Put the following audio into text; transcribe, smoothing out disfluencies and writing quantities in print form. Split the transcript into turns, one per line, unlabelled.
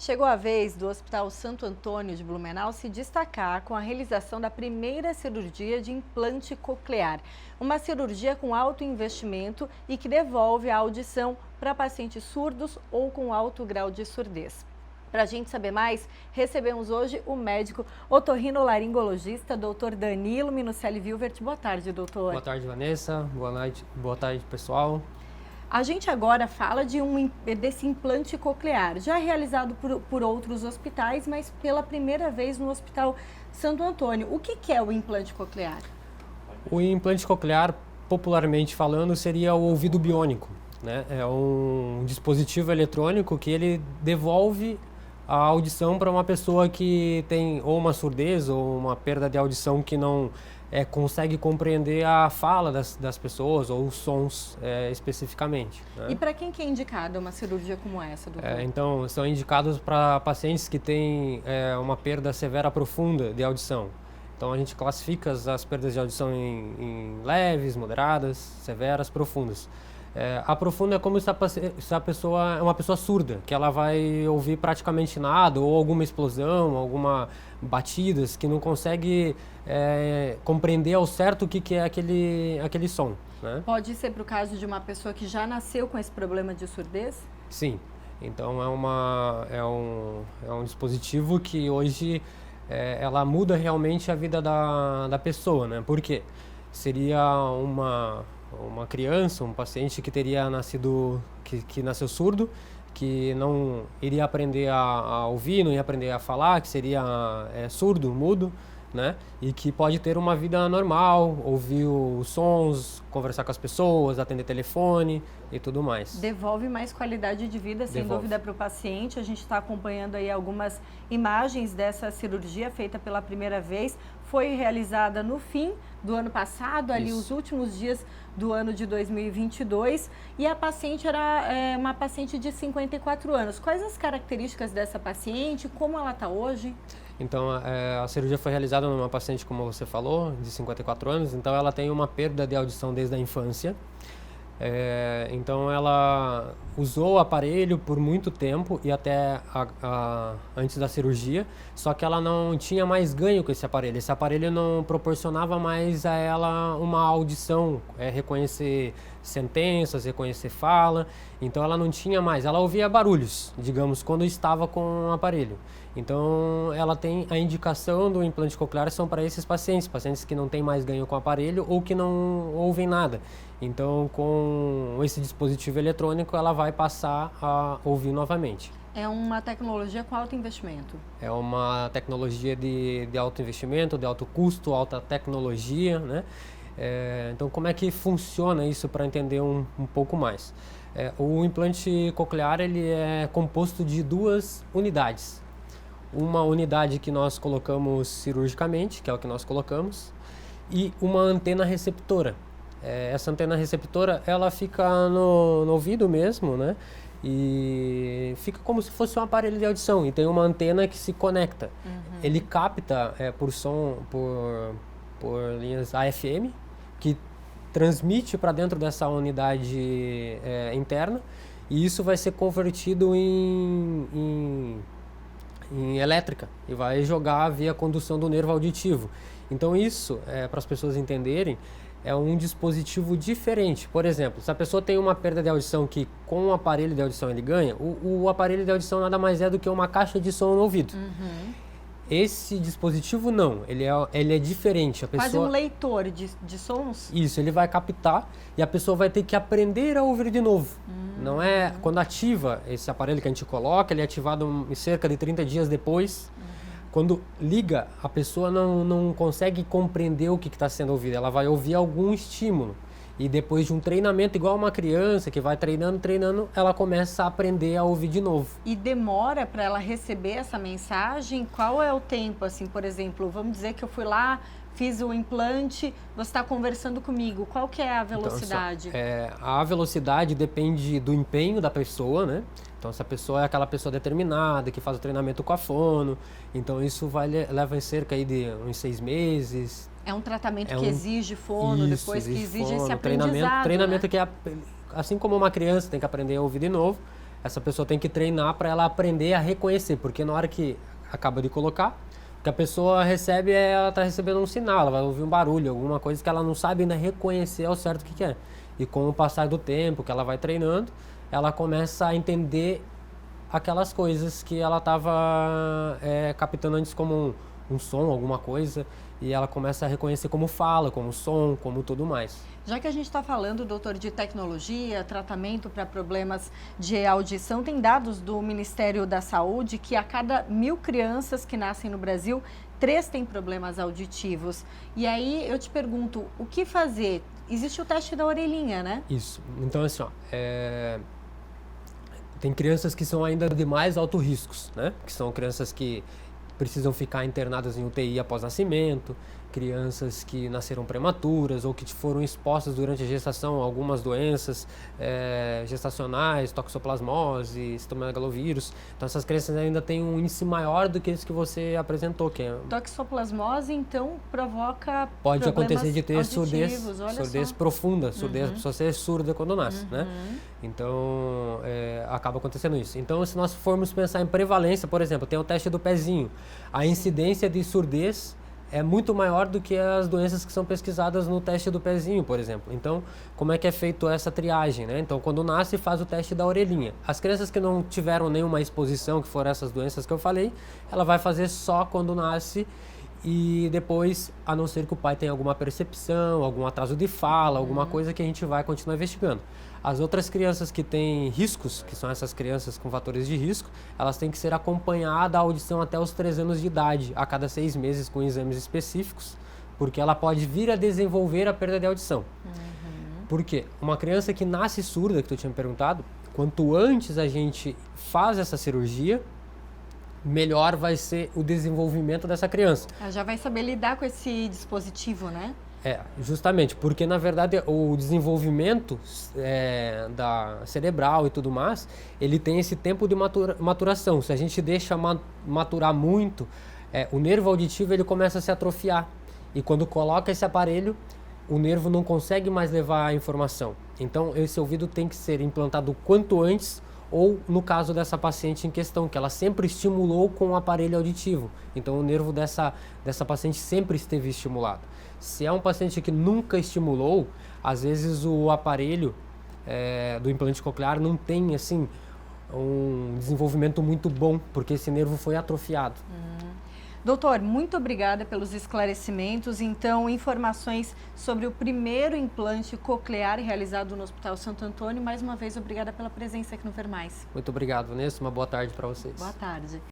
Chegou a vez do Hospital Santo Antônio de Blumenau se destacar com a realização da primeira cirurgia de implante coclear. Uma cirurgia com alto investimento e que devolve a audição para pacientes surdos ou com alto grau de surdez. Para a gente saber mais, recebemos hoje o médico otorrinolaringologista, Dr. Danilo Minucelli Vilvert. Boa tarde, doutor.
Boa tarde, Vanessa. Boa tarde, pessoal.
A gente agora fala desse implante coclear, já realizado por outros hospitais, mas pela primeira vez no Hospital Santo Antônio. O que é o implante coclear?
O implante coclear, popularmente falando, seria o ouvido biônico, né? É um dispositivo eletrônico que ele devolve a audição para uma pessoa que tem ou uma surdez ou uma perda de audição que não consegue compreender a fala das pessoas ou os sons especificamente, né?
E para quem que é indicada uma cirurgia como essa, doutor?
Então, são indicados para pacientes que têm uma perda severa profunda de audição. Então, a gente classifica as perdas de audição em leves, moderadas, severas, profundas. A profunda é como se a pessoa é uma pessoa surda, que ela vai ouvir praticamente nada, ou alguma explosão, alguma batidas, que não consegue compreender ao certo o que é aquele som, né?
Pode ser para o caso de uma pessoa que já nasceu com esse problema de surdez?
Sim. Então é um dispositivo que hoje ela muda realmente a vida da pessoa, né? Por quê? Seria uma criança, um paciente que teria nascido, que nasceu surdo, que não iria aprender a ouvir, não ia aprender a falar, que seria surdo, mudo, né? E que pode ter uma vida normal, ouvir os sons, conversar com as pessoas, atender telefone e tudo mais.
Devolve mais qualidade de vida, sem dúvida, para o paciente. A gente está acompanhando aí algumas imagens dessa cirurgia feita pela primeira vez. Foi realizada no fim do ano passado, ali os últimos dias do ano de 2022, e a paciente era uma paciente de 54 anos. Quais as características dessa paciente? Como ela está hoje?
Então, a cirurgia foi realizada numa paciente, como você falou, de 54 anos. Então, ela tem uma perda de audição desde a infância. Então, ela usou o aparelho por muito tempo e até antes da cirurgia, só que ela não tinha mais ganho com esse aparelho. Esse aparelho não proporcionava mais a ela uma audição, reconhecer sentenças, reconhecer fala. Então, ela não tinha mais. Ela ouvia barulhos, digamos, quando estava com o aparelho. Então, ela tem a indicação do implante coclear são para esses pacientes que não têm mais ganho com o aparelho ou que não ouvem nada. Então, com esse dispositivo eletrônico, ela vai passar a ouvir novamente.
É uma tecnologia com alto investimento?
É uma tecnologia de alto investimento, de alto custo, alta tecnologia, né? Então, como é que funciona isso para entender um pouco mais? O implante coclear ele é composto de duas unidades. Uma unidade que nós colocamos cirurgicamente, que é o que nós colocamos, e uma antena receptora. Essa antena receptora, ela fica no ouvido mesmo, né? E fica como se fosse um aparelho de audição. E tem uma antena que se conecta. Ele capta por linhas AFM, que transmite para dentro dessa unidade interna. E isso vai ser convertido em elétrica e vai jogar via condução do nervo auditivo. Então isso, para as pessoas entenderem, é um dispositivo diferente. Por exemplo, se a pessoa tem uma perda de audição que com o aparelho de audição ele ganha, o aparelho de audição nada mais é do que uma caixa de som no ouvido. Esse dispositivo não, ele é diferente.
Quase um leitor de sons?
Isso, ele vai captar e a pessoa vai ter que aprender a ouvir de novo. Não é quando ativa esse aparelho que a gente coloca, ele é ativado cerca de 30 dias depois. Quando liga, a pessoa não consegue compreender o que está sendo ouvido. Ela vai ouvir algum estímulo. E depois de um treinamento, igual uma criança que vai treinando, ela começa a aprender a ouvir de novo.
E demora para ela receber essa mensagem? Qual é o tempo, assim, por exemplo, vamos dizer que eu fui lá, fiz o implante, você está conversando comigo, qual que é a velocidade?
Então, a velocidade depende do empenho da pessoa, né? Então, se a pessoa é aquela pessoa determinada, que faz o treinamento com a fono, então isso leva em cerca aí de uns 6 meses.
É um tratamento que exige fono, depois que exige esse aprendizado,
treinamento
né?
que assim como uma criança tem que aprender a ouvir de novo, essa pessoa tem que treinar para ela aprender a reconhecer, porque na hora que acaba de colocar, o que a pessoa recebe ela está recebendo um sinal, ela vai ouvir um barulho, alguma coisa que ela não sabe ainda reconhecer ao certo o que é. E com o passar do tempo que ela vai treinando, ela começa a entender aquelas coisas que ela estava captando antes como um som, alguma coisa, e ela começa a reconhecer como fala, como som, como tudo mais.
Já que a gente está falando, doutor, de tecnologia, tratamento para problemas de audição, tem dados do Ministério da Saúde que a cada 1000 crianças que nascem no Brasil, 3 têm problemas auditivos. E aí eu te pergunto, o que fazer? Existe o teste da orelhinha, né?
Isso. Então, assim, tem crianças que são ainda de mais alto riscos, né? Que são crianças que precisam ficar internadas em UTI após nascimento, crianças que nasceram prematuras ou que foram expostas durante a gestação a algumas doenças gestacionais, toxoplasmose, citomegalovírus. Então essas crianças ainda têm um índice maior do que esse que você apresentou. Que
Toxoplasmose, então, provoca
pode
problemas
acontecer de ter
auditivos,
surdez profunda, surdez, a pessoa ser surda quando nasce, né? Então, acaba acontecendo isso. Então, se nós formos pensar em prevalência, por exemplo, tem o teste do pezinho. A incidência de surdez é muito maior do que as doenças que são pesquisadas no teste do pezinho, por exemplo. Então, como é que é feito essa triagem, né? Então, quando nasce, faz o teste da orelhinha. As crianças que não tiveram nenhuma exposição, que foram essas doenças que eu falei, ela vai fazer só quando nasce e depois, a não ser que o pai tenha alguma percepção, algum atraso de fala, alguma coisa que a gente vai continuar investigando. As outras crianças que têm riscos, que são essas crianças com fatores de risco, elas têm que ser acompanhadas a audição até os 3 anos de idade, a cada 6 meses com exames específicos, porque ela pode vir a desenvolver a perda de audição. Por quê? Uma criança que nasce surda, que tu tinha me perguntado, quanto antes a gente faz essa cirurgia, melhor vai ser o desenvolvimento dessa criança.
Ela já vai saber lidar com esse dispositivo, né?
Justamente, porque na verdade o desenvolvimento da cerebral e tudo mais, ele tem esse tempo de maturação. Se a gente deixa maturar muito, o nervo auditivo ele começa a se atrofiar. E quando coloca esse aparelho, o nervo não consegue mais levar a informação. Então esse ouvido tem que ser implantado o quanto antes, ou no caso dessa paciente em questão, que ela sempre estimulou com o aparelho auditivo. Então o nervo dessa paciente sempre esteve estimulado. Se é um paciente que nunca estimulou, às vezes o aparelho do implante coclear não tem assim um desenvolvimento muito bom, porque esse nervo foi atrofiado.
Doutor, muito obrigada pelos esclarecimentos. Então, informações sobre o primeiro implante coclear realizado no Hospital Santo Antônio. Mais uma vez, obrigada pela presença aqui no Ver Mais.
Muito obrigado, Vanessa. Uma boa tarde para vocês.
Boa tarde.